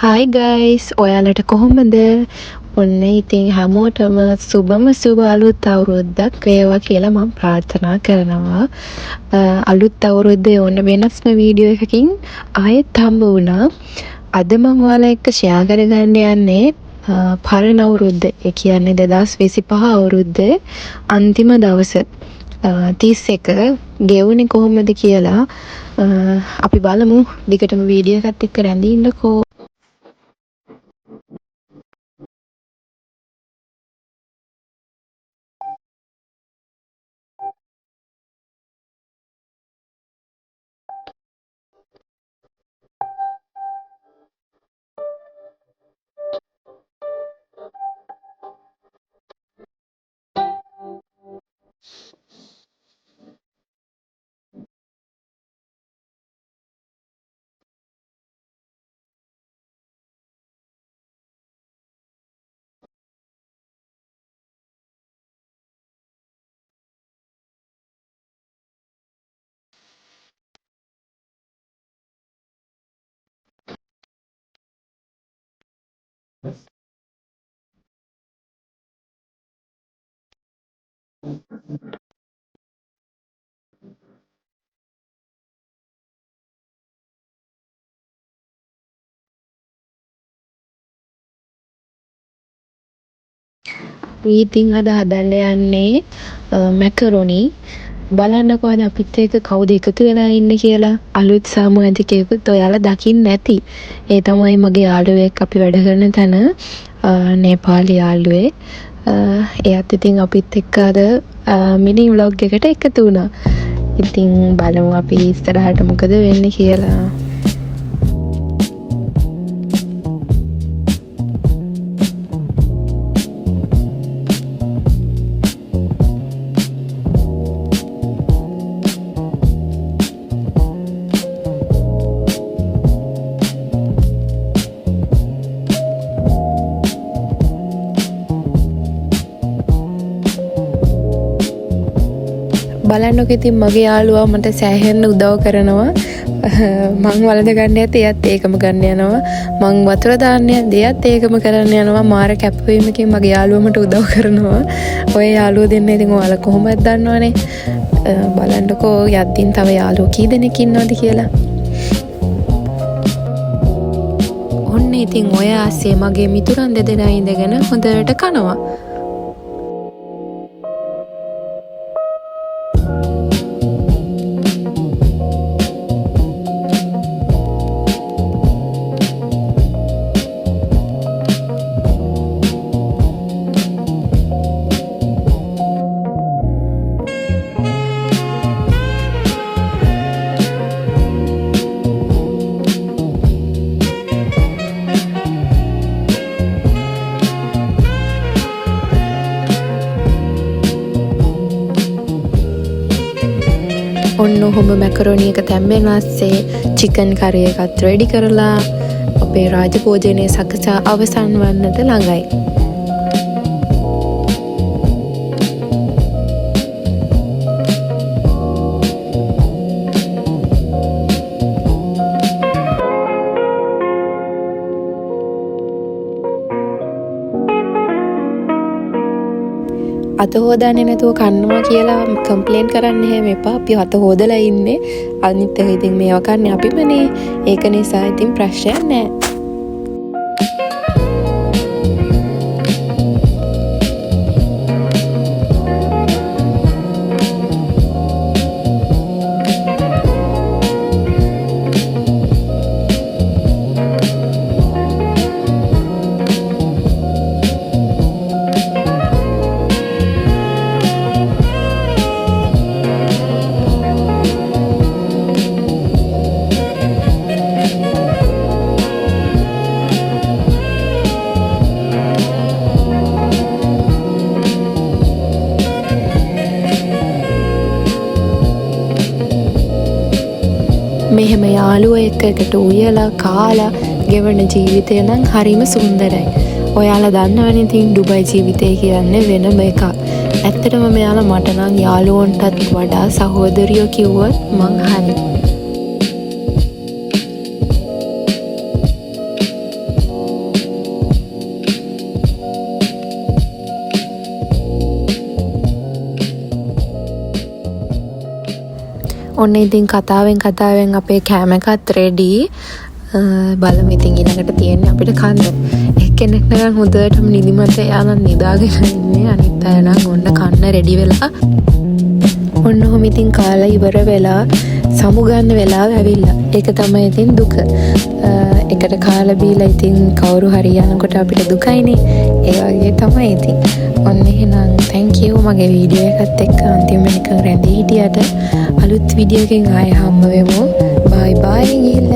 Hi guys ඔයාලට කොහොමද? ඔන්න ඉතින් හැමෝටම සුබ අලුත් අවුරුද්දක් වේවා කියලා මම ප්‍රාර්ථනා කරනවා. අලුත් අවුරුද්දේ ඔන්න වෙනස්ම වීඩියෝ එකකින් ආයෙත් හම්බ වුණා. අද මම ඔයාලා එක්ක ෂෙයා කරගන්න යන්නේ පරණ අවුරුද්ද. ඒ කියන්නේ 2025 අවුරුද්දේ අන්තිම දවස 31 ගෙවුනේ කොහොමද කියලා අපි බලමු. දිගටම වීඩියෝ එකත් එක්ක රැඳී ඉන්නකෝ. ඉතින් අද හදන්න යන්නේ මැකරොනි. බලන්නකෝ අද අපිත් එක්ක කවුද එකතු වෙලා ඉන්නේ කියලා. අලුත් සාමාජිකයෙකුත් ඔයාලා දකින්න නැති. ඒ තමයි මගේ යාළුවෙක් අපි වැඩ කරන තැන නේපාලි යාළුවේ. එයාත් ඉතින් අපිත් එක්ක අද මිනි ව්ලොග් එකට එකතු වුණා. ඉතින් බලමු අපි ඉස්සරහට මොකද වෙන්නේ කියලා. බලන්නකො ඉතින් මගේ යාළුවා මට සෑහෙන්න උදව් කරනවා. මං වලද ගන්න යත් එයත් ඒකම ගන්න යනවා. මං වතුර දාන්න යද්දී එයත් ඒකම කරන්න යනවා. මාර කැපවීමකින් මගේ යාළුවා මට උදව් කරනවා. ඔය යාළුවෝ දෙන්න ඉතින් ඔයාලා කොහොමද දන්නවනේ. බලන්නකෝ යද්දින් තව යාළුවෝ කී දෙනෙක් ඉන්නවද කියලා. ඔන්න ඉතින් ඔය ආසේ මගේ මිතුරන් දෙදෙනා ඉඳගෙන හොඳට කනවා. ඔන්න ඔහොම මැකරොනි එක තැම්බෙන් පස්සේ චිකන් කරි එකත් රෙඩි කරලා අපේ රාජභෝජනයේ සකසා අවසන් වන්නට ළඟයි. අත හොදන්නේ නැතුව කන්නවා කියලා කම්ප්ලේන් කරන්න හැම එපා. අපි අත හොදලා ඉන්නේ. අනිත් එක ඉතින් මේවා කන්නේ අපිමනේ. ඒක නිසා ඉතින් ප්‍රශ්නයක් නැහැ. මෙහෙම යාළුවෝ එකට උයලා කාලා ගෙවන ජීවිතය නම් හරිම සුන්දරයි. ඔයාලා දන්නවනේ ඉතින් ඩුබයි ජීවිතය කියන්නේ වෙනම එකක්. ඇත්තටම මෙයාලා මට නම් යාළුවන්ටත් වඩා සහෝදරියෝ කිව්වොත් මං හරි. ඔන්න ඉතින් කතාවෙන් අපේ කෑම එකත් රෙඩි. බලමු ඉතින් ඊළඟට තියෙන්නේ අපිට කන්න. එක්කෙනෙක් නම් හොඳටම නිදිමත යානම් නිදාගෙන ඉන්නේ. අනිත් අය නම් ඔන්න කන්න රෙඩි වෙලා. ඔන්න ඔහොම ඉතින් කාලා ඉවර වෙලා සමු ගන්න වෙලාව ඇවිල්ලා. ඒක තමයි ඉතින් දුක. එකට කාලා බීලා ඉතින් කවුරු හරි යනකොට අපිට දුකයිනේ. ඒ වගේ තමයි ඉතින්. ඔන්න එහෙනම් thank you මගේ වීඩියෝ එකත් එක්ක අන්තිම නිකන් රැඳී හිටියට. අලුත් වීඩියෝ එකකින් ආයෙ හම්බ වෙමු. bye bye ගිහින්